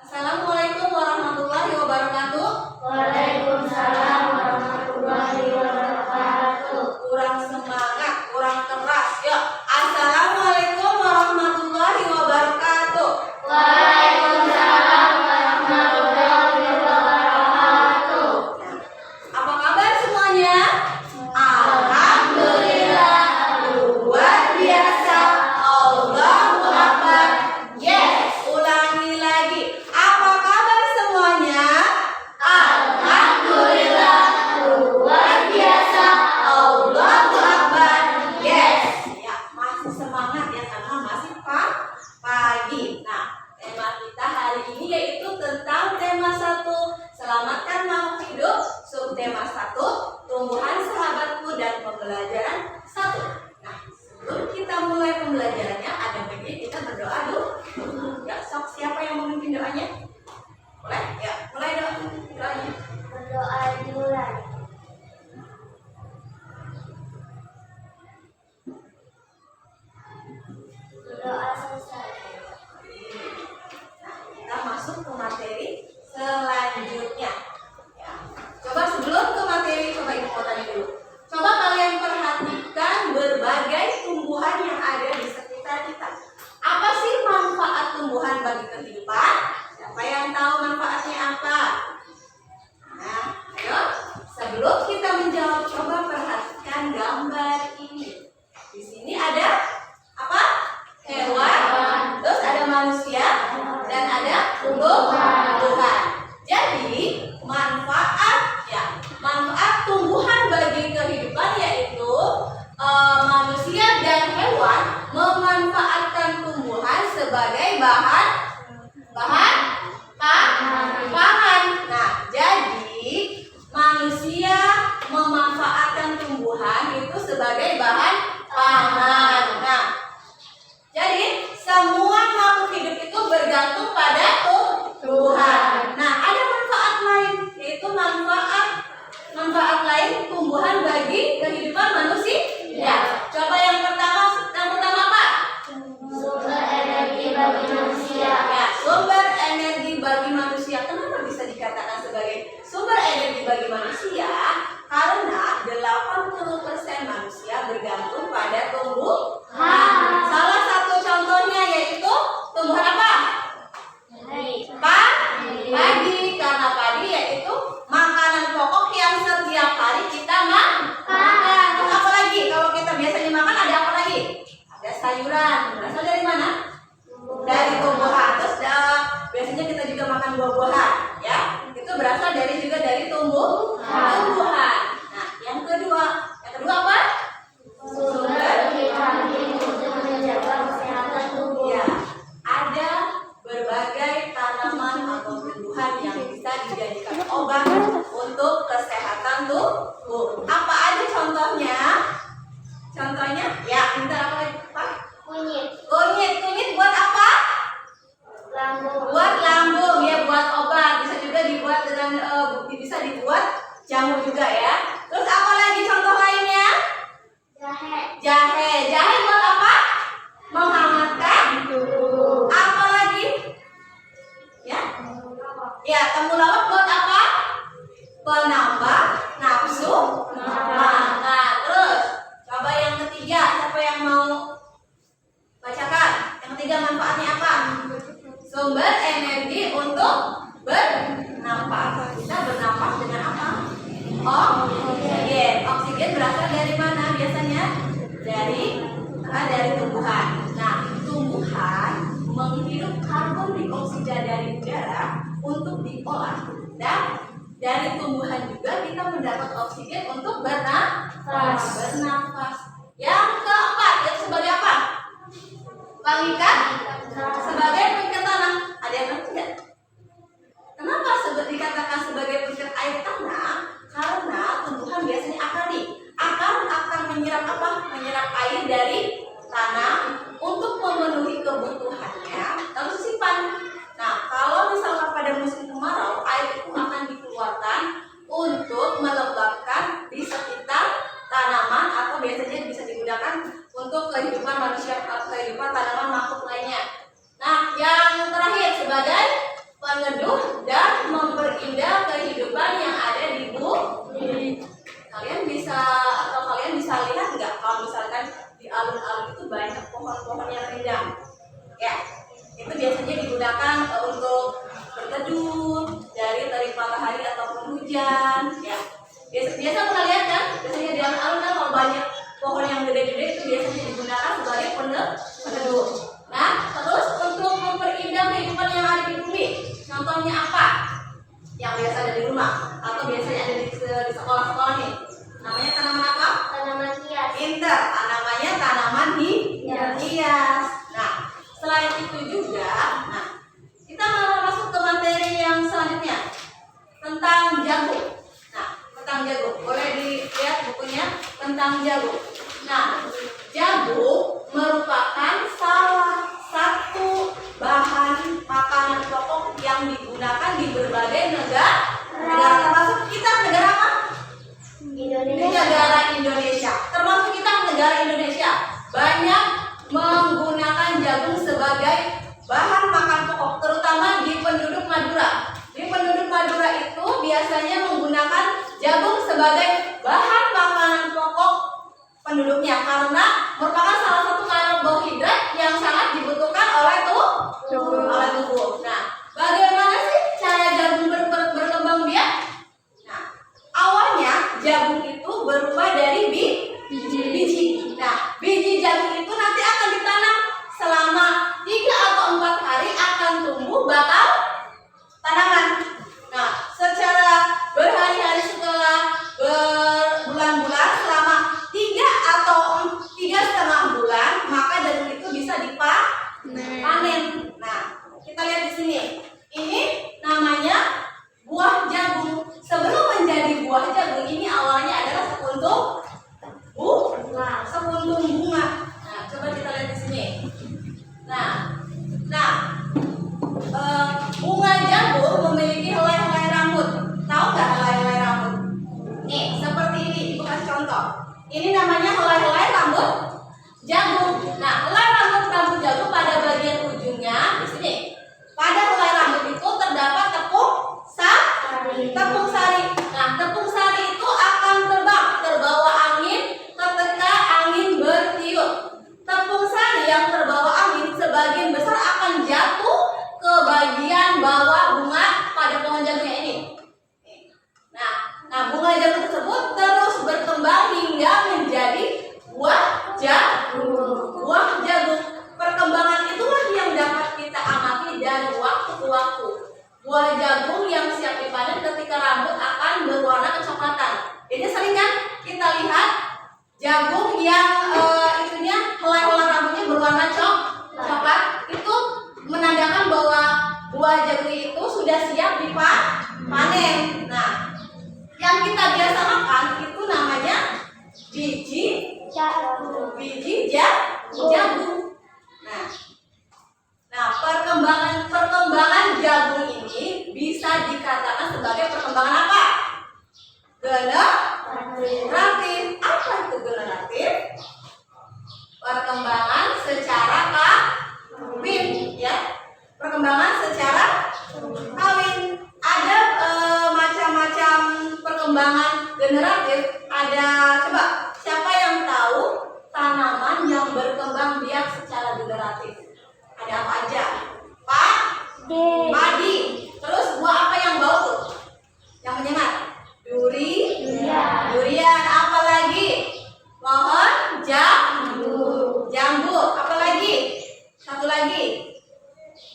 Assalamualaikum warahmatullahi wabarakatuh. Waalaikumsalam warahmatullahi wabarakatuh. Kurang semangat, kurang keras. Yuk, Assalamualaikum warahmatullahi wabarakatuh. Waalaikumsalam warahmatullahi wabarakatuh. Apa kabar semuanya? Alhamdulillah, luar biasa. Allahu Akbar. Yes, ulangi lagi. Apa kabar semuanya? Alhamdulillah, luar biasa. Allahu Akbar. Yes. Ya, masih semangat ya karena masih pagi. Nah, tema kita hari ini yaitu tentang tema 1, selamatkan makhluk hidup. Subtema 1, tumbuhan sahabatku dan pembelajaran 1. Nah, sebelum kita mulai pembelajarannya, ada baiknya kita berdoa dulu. Ya, sok siapa yang memimpin doanya? Boleh? Ya, mulai doanya. Berdoa dimulai. Berdoa selesai. Nah, kita masuk ke materi selanjutnya. Ya. Coba sebelum ke materi, coba ibu mau tanya dulu. Coba kalian perhatikan berbagai tumbuhan yang ada di sekitar kita. Apa sih manfaat tumbuhan bagi kehidupan? Siapa yang tahu manfaatnya apa? Nah, ayo. Sebelum kita menjawab, coba perhatikan gambar ini. Di sini ada apa? Hewan, terus ada manusia, dan ada tumbuhan. Jadi manfaat tumbuhan bagi kehidupan yaitu manusia dan hewan memanfaatkan tumbuhan sebagai bahan pangan. Nah, jadi manusia memanfaatkan tumbuhan itu sebagai bahan pangan. Nah, jadi semua makhluk hidup itu bergantung pada tumbuhan. Nah, ada manfaat lain, yaitu manfaat lain tumbuhan bagi kehidupan manusia. Ya. Coba yang pertama apa? Sumber energi bagi manusia. Ya, sumber energi bagi manusia. Kenapa bisa dikatakan sebagai sumber energi bagi manusia? Karena 80% manusia bergantung pada tumbuhan. Salah satu contohnya yaitu tumbuhan apa? Padi. Karena padi yaitu makanan pokok yang setiap hari kita makan. Terus apa lagi? Kalau kita biasanya makan ada apa lagi? Ada sayuran. Berasal dari mana? Dari tumbuhan. Terus biasanya kita juga makan buah-buahan, ya. Itu berasal juga dari tumbuhan. Nah, yang kedua apa? Sumber vitamin untuk menjaga kesehatan tubuh. Ya, ada berbagai tanaman atau tumbuhan yang bisa dijadikan obat untuk kesehatan tubuh. Apa aja contohnya? Ya, bentar apa lagi, Pak? Kunyit buat apa? Lambung. Buat lambung, ya, buat obat. Bisa juga dibuat bisa dibuat jamu juga, ya. Terus apa lagi contoh lainnya? Jahe buat apa? Menghangatkan. Apa lagi? Ya, temulawak buat apa? Penambah nafsu makan. Terus coba yang ketiga, siapa yang mau bacakan? Yang ketiga manfaatnya apa? Sumber energi untuk bernafas. Kita bernafas dengan apa? Oksigen berasal dari mana biasanya? Dari tumbuhan. Nah, tumbuhan menghirup karbon dioksida dari udara untuk diolah, dan dari tumbuhan juga kita mendapat oksigen untuk bernafas. Yang keempat, itu sebagai apa? Pengikat? Sebagai pengikat tanah. Ada yang ngerti nggak? Kenapa dikatakan sebagai pengikat air tanah? Karena tumbuhan biasanya akan menyerap apa? Menyerap air dari tanah untuk memenuhi kebutuhannya, lalu simpan. Nah, kalau misalnya pada musim kemarau, air itu akan dikeluarkan untuk melembabkan di sekitar tanaman, atau biasanya bisa digunakan untuk kehidupan manusia atau kehidupan tanaman makhluk lainnya. Nah, yang terakhir sebagai banyak pohon-pohon yang rindang. Ya, itu biasanya digunakan untuk berteduh dari terik matahari ataupun hujan. Ya, biasa pernah lihat kan? Biasanya di alun-alun kan kalau banyak pohon yang gede-gede itu biasanya digunakan sebagai peneduh. Nah, terus untuk memperindah kehidupan yang ada di bumi, contohnya apa? Yang biasa ada di rumah atau biasanya ada di sekolah-sekolah nih. Namanya tanaman apa? Tanaman hias. Pinter, namanya tanaman hias. Nah, selain itu juga, nah kita malah masuk ke materi yang selanjutnya tentang jagung. Nah, tentang jagung, boleh dilihat bukunya tentang jagung. Nah, jagung merupakan salah satu bahan makanan pokok yang digunakan di berbagai negara, termasuk kita negara apa? Negara Indonesia. Termasuk kita negara Indonesia banyak menggunakan jagung sebagai bahan makan pokok, terutama di penduduk Madura. Di penduduk Madura itu biasanya menggunakan jagung sebagai bahan makanan pokok penduduknya karena merupakan salah satu karbohidrat yang sangat dibutuhkan oleh tubuh. Nah, bagaimana sih cara jagung berkembang biak? Nah, awalnya jagung itu berubah dari biji. Nah, biji jagung itu nanti akan ditanam selama 3 atau 4 hari akan tumbuh bakal tanaman. Nah, secara berhari-hari setelah berbulan-bulan selama 3 atau 3,5 bulan maka jagung itu bisa dipanen. Nah, kita lihat di sini. Ini namanya buah jagung. Sebelum menjadi buah jagung ini awalnya adalah sepuntung bunga. Nah, coba kita lihat di sini. Bunga jagung memiliki helai-helai rambut. Tahu nggak helai-helai rambut? Nih, seperti ini. Ibu kasih contoh. Ini namanya helai-helai rambut jagung. Nah, helai rambut jagung pada bagian ujungnya di sini. Pada helai rambut itu terdapat tepung sari. Nah, tepung sari itu akan terbang, terbawa angin ketika angin bertiup. Tepung sari yang terbawa angin sebagian besar akan jatuh ke bagian bawah bunga pada pohon jagungnya ini. Nah, bunga jagung tersebut terus berkembang hingga menjadi buah jagung. Perkembangan itulah yang dapat kita amati dari waktu ke waktu. Buah jagung yang siap dipanen ketika rambut akan berwarna kecoklatan. Ini sering kan kita lihat jagung yang itunya helai-helai rambutnya berwarna coklat. Itu menandakan bahwa buah jagung itu sudah siap dipanen. Nah, yang kita biasa makan itu namanya biji jagung. Nah, perkembangan jagung ini bisa dikatakan sebagai perkembangan apa? Generatif. Apa itu generatif? Perkembangan secara kawin, ya. Perkembangan secara kawin. Ada macam-macam perkembangan generatif. Ada, coba siapa yang tahu tanaman yang berkembang biak secara generatif? Ada apa aja? Padi. Terus buah apa yang bau tuh? Yang menyengat? Durian. Apa lagi? Pohon jambu. Apa lagi? Satu lagi.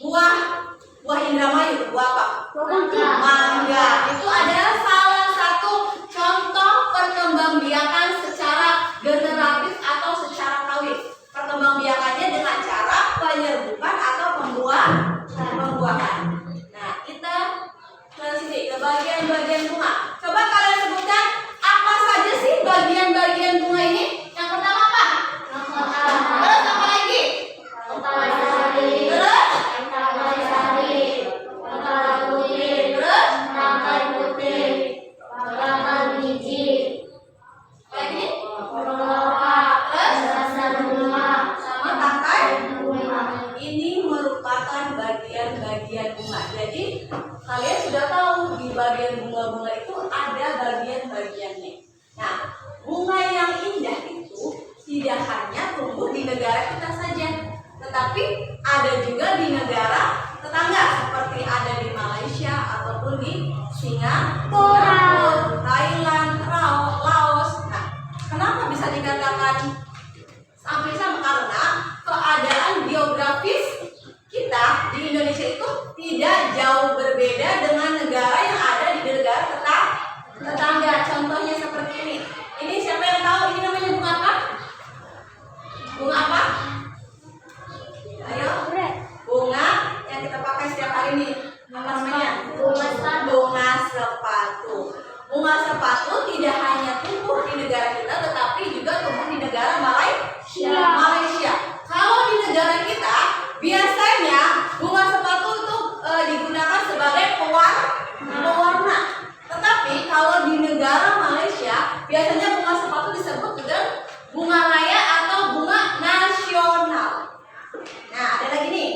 Buah Indramayu. Buah apa? Mangga. Itu adalah salah satu contoh perkembangbiakan secara generatif atau secara kawin. Perkembangbiakannya dengan cara penyerbukan atau pembuahan. Nah, kita ke sini ke bagian-bagian bunga. Coba kalian sebutkan apa saja sih bagian-bagian bunga ini? Yang pertama apa? Terus apa lagi? Terus? Bagian bunga. Jadi kalian sudah tahu di bagian bunga-bunga itu ada bagian-bagiannya. Nah, bunga yang indah itu tidak hanya tumbuh di negara kita saja, tetapi ada juga di negara tetangga seperti ada di Malaysia ataupun di Singapura, Thailand, Laos. Nah, kenapa bisa dikatakan sampai sama? Karena keadaan geografis kita di Indonesia itu tidak jauh berbeda dengan negara yang ada di negara tetangga. Contohnya seperti ini. Ini siapa yang tahu ini namanya bunga apa? Bunga apa? Ayo. Bunga yang kita pakai setiap hari ini. Apa namanya? Bunga sepatu. Bunga sepatu. Bunga sepatu tidak hanya tumbuh di negara kita, tetapi juga tumbuh di negara Malaysia. Kalau di negara kita biasanya bunga sepatu itu digunakan sebagai pewarna. Tetapi kalau di negara Malaysia biasanya bunga sepatu disebut dengan bunga raya atau bunga nasional. Nah, ada lagi nih.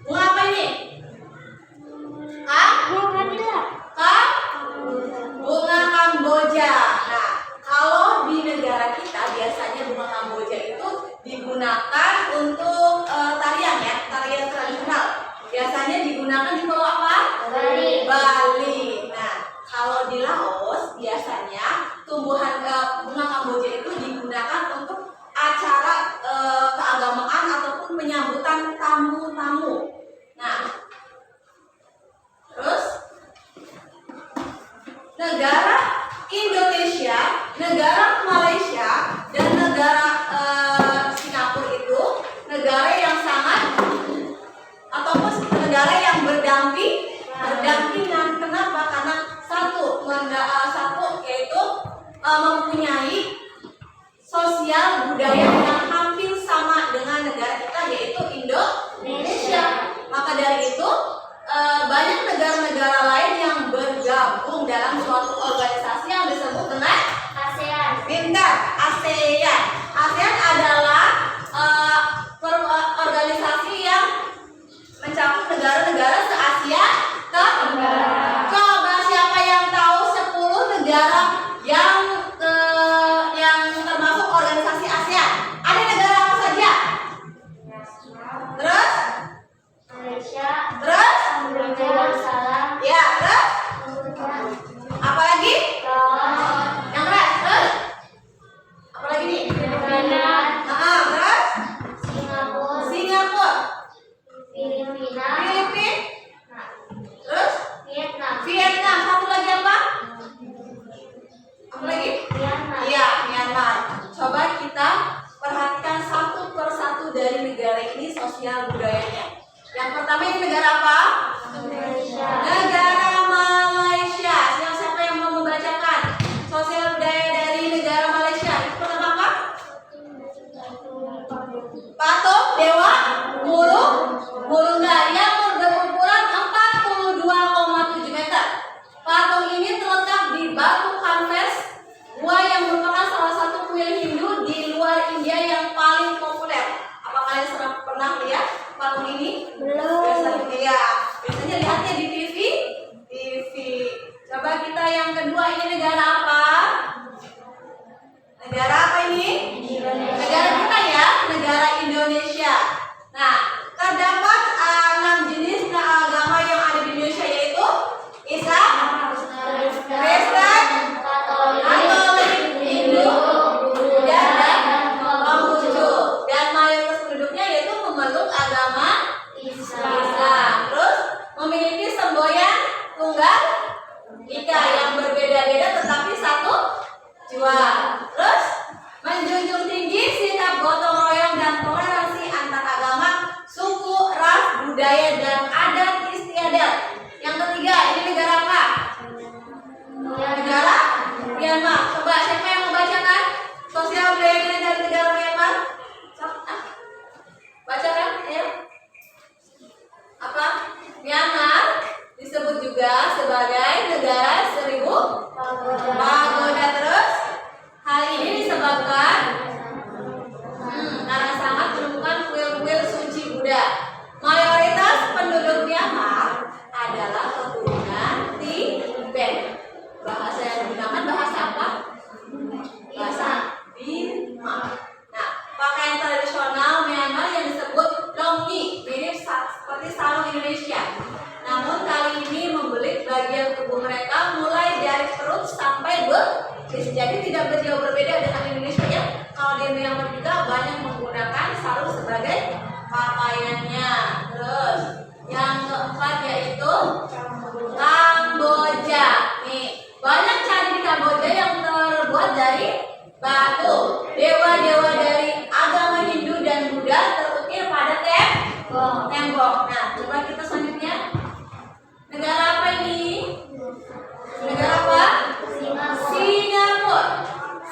Bunga apa ini? Bunga Kamboja. Nah, kalau di negara kita biasanya bunga Kamboja itu digunakan untuk tarian tradisional. Biasanya digunakan di pulau apa? Bali. Nah, kalau di Laos biasanya tumbuhan bunga Kamboja itu digunakan untuk acara keagamaan ataupun penyambutan tamu-tamu. Nah, terus negara Indonesia, negara Malaysia, dan negara Singapura itu negara yang sangat ataupun negara yang berdampingan. Kenapa? Karena satu yaitu mempunyai sosial budaya yang hampir sama dengan negara kita, yaitu Indonesia. Maka dari itu banyak negara-negara lain yang bergabung dalam suatu organisasi yang disebut dengan ASEAN. ASEAN. ASEAN adalah organisasi yang mencakup negara-negara se-Asia Tenggara. Coba siapa yang tahu 10 negara yang termasuk organisasi ASEAN? Ada negara apa saja? Terus? Malaysia. Terus? Brunei Darussalam. Ya, terus? Apa lagi? Laos. Yang keras, terus? Apa lagi nih? Vietnam. Terus? Singapura. Filipina. Filipina. Terus? Vietnam. Satu lagi apa? Apa lagi? Myanmar. Iya, Myanmar. Coba kita perhatikan satu persatu dari negara ini sosial budayanya. Yang pertama ini negara apa? Indonesia. Negara Malaysia. Siapa yang mau membacakan sosial budaya dari negara Malaysia? Itu pertama apa? Patung Dewa Mulungga yang berukuran 42,7 meter. Patung ini terletak di Batu Kanves, gua yang merupakan salah satu kuil Hindu di luar India yang paling populer. Apa kalian pernah lihat patung ini? Belum. Biasanya lihatnya di TV. Coba kita yang kedua, ini negara apa? Negara apa ini? Indonesia. Negara kita ya, negara Indonesia. Nah, terdapat 6 jenis agama yang ada di Indonesia, yaitu Islam, Kristen, Katolik, Hindu, Buddha, dan Konghucu. Dan mayoritas penduduknya yaitu memeluk agama Islam. Terus memiliki semboyan tunggal ika yang berbeda-beda tetapi satu jua. Terus menjunjung tinggi sikap gotong royong dan toleransi antar agama, suku, ras, budaya, dan adat istiadat. Yang ketiga, ini negara apa? Negara Myanmar. Coba siapa yang membacakan sosial budaya dari negara Myanmar? Bacakan, ya. Apa? Myanmar disebut juga sebagai negara 1000 pagoda. Terus hal ini disebabkan karena sangat menemukan kuil-kuil suci Buddha. Mayoritas penduduk Myanmar adalah keturunan Tibet. Bahasa yang digunakan bahasa apa? tidak jauh berbeda dengan Indonesia ya. Kalau di Myanmar juga banyak menggunakan sarung sebagai pakaiannya. Terus yang keempat yaitu Kamboja. Nih, banyak candi di Kamboja yang terbuat dari batu. Dewa-dewa dari agama Hindu dan Buddha terukir pada tembok. Nah, coba kita selanjutnya. Negara apa ini? Negara apa? Singapura.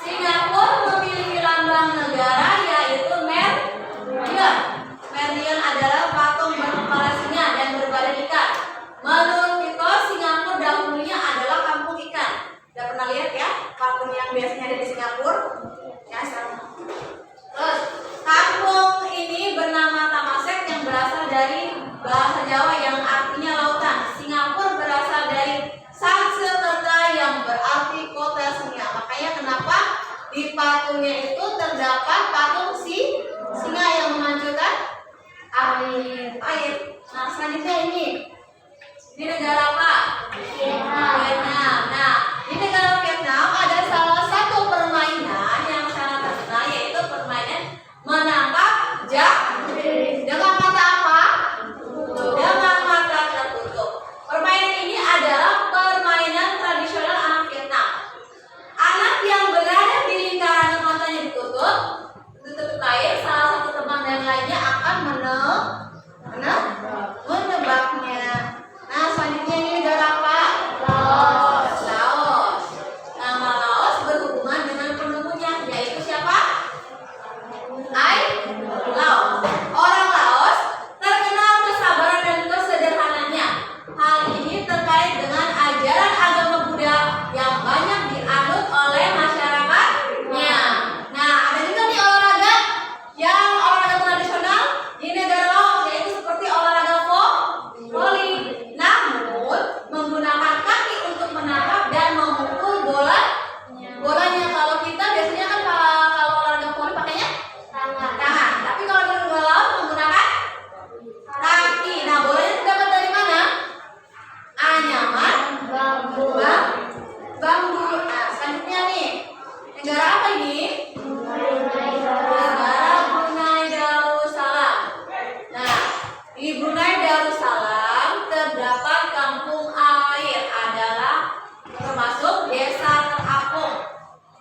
Singapura memiliki lambang negara yaitu Merlion. Merlion adalah patung berkepala singa dan berbadan ikan. Menurut mitos, Singapura dahulunya adalah kampung ikan. Udah pernah lihat ya patung yang biasanya ada di Singapura? Ya, sama. Terus, kampung ini bernama Tamasek yang berasal dari bahasa Jawa yang artinya lautan. Singapura berasal dari Sanskerta yang berarti kota singa. Makanya kenapa di patungnya itu terdapat patung singa yang memanculkan air. Nah, selanjutnya ini negara apa? Vietnam. Nah, di negara Vietnam ada salah satu permainan yang sangat terkenal yaitu permainan menangkap jagung. Dengan mata apa? Dengan mata tertutup. Permainan ini adalah permainan tradisional anak Vietnam. Anak yang berada di lingkaran matanya ditutup air, salah satu teman dan lainnya akan menebaknya. Nah, selanjutnya ini negara apa? Laos. Nama Laos berhubungan dengan penemunya, yaitu siapa? Laos. Orang Laos terkenal kesabaran dan kesederhananya. Hal ini terkait dengan ajaran agama Buddha yang banyak dianut oleh masyarakatnya. Nah, ada juga nih olahraga tradisional di negara Laos, yaitu seperti olahraga voli. Namun menggunakan kaki untuk menangkap dan memukul bolanya. Kalau kita biasanya kan kalau olahraga voli pakainya tangan. Tapi kalau di negara Laos menggunakan kaki. Nah, bolanya terdapat dari mana? Anyaman bambu. Nah, selanjutnya nih, negara apa ini? Negara Brunei Darussalam. Nah, di Brunei Darussalam terdapat kampung air adalah termasuk desa terapung.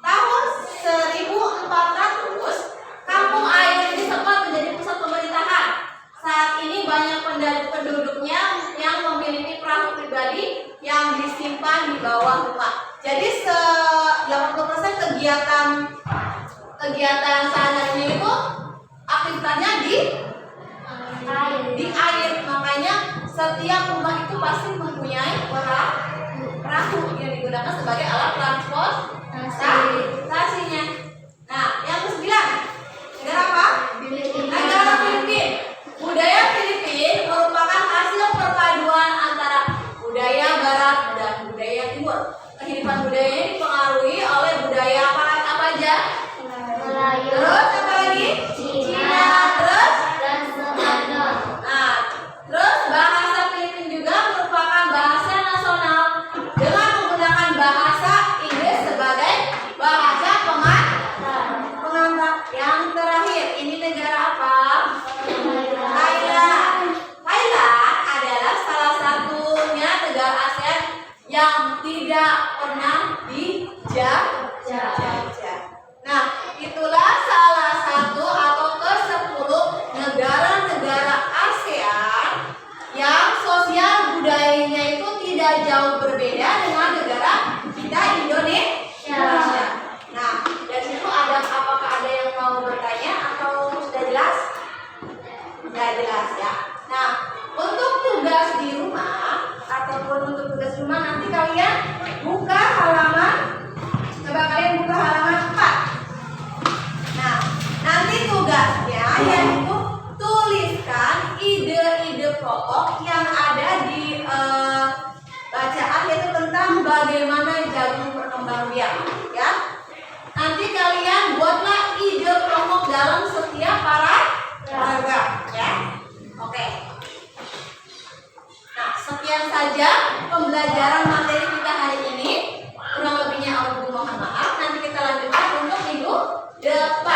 Tahun 1400, kampung air ini sempat menjadi pusat pemerintahan. Saat ini banyak penduduknya yang memiliki perahu pribadi yang disimpan di bawah rumah. Jadi 80% kegiatan sehari-harinya itu aktivitasnya di air. Makanya setiap rumah itu pasti mempunyai perahu yang digunakan sebagai alat transportasinya. Nah, yang ke-9, negara apa? Negara Filipina. Budaya Filipina merupakan hasil perpaduan antara budaya barat dan budaya timur. Kehidupan budayanya dipengaruhi oleh budaya apa aja? Terus apa lagi? Cina. Terus? Nah, terus bahasa Filipina juga merupakan bahasa nasional dengan menggunakan bahasa Inggris sebagai bahasa pengantar. Yang terakhir, ini negara apa? Thailand adalah salah satunya negara ASEAN yang tidak pernah dijajah. Nah, itulah salah satu atau ke-10 negara-negara ASEAN yang sosial budayanya itu tidak jauh berbeda dengan negara kita Indonesia. Nah, dari situ apakah ada yang mau bertanya atau sudah jelas? Sudah jelas ya. Nah, untuk tugas di rumah nanti kalian buka halaman. Coba kalian buka halaman 4. Nah, nanti tugasnya yaitu tuliskan ide-ide pokok yang ada di bacaan, yaitu tentang bagaimana jagung berkembang biak ya. Nanti kalian buatlah ide pokok dalam setiap paragraf ya. Oke. Nah, sekian saja pembelajaran materi kita hari ini. Kurang lebihnya mohon maaf. Nanti kita lanjut depan.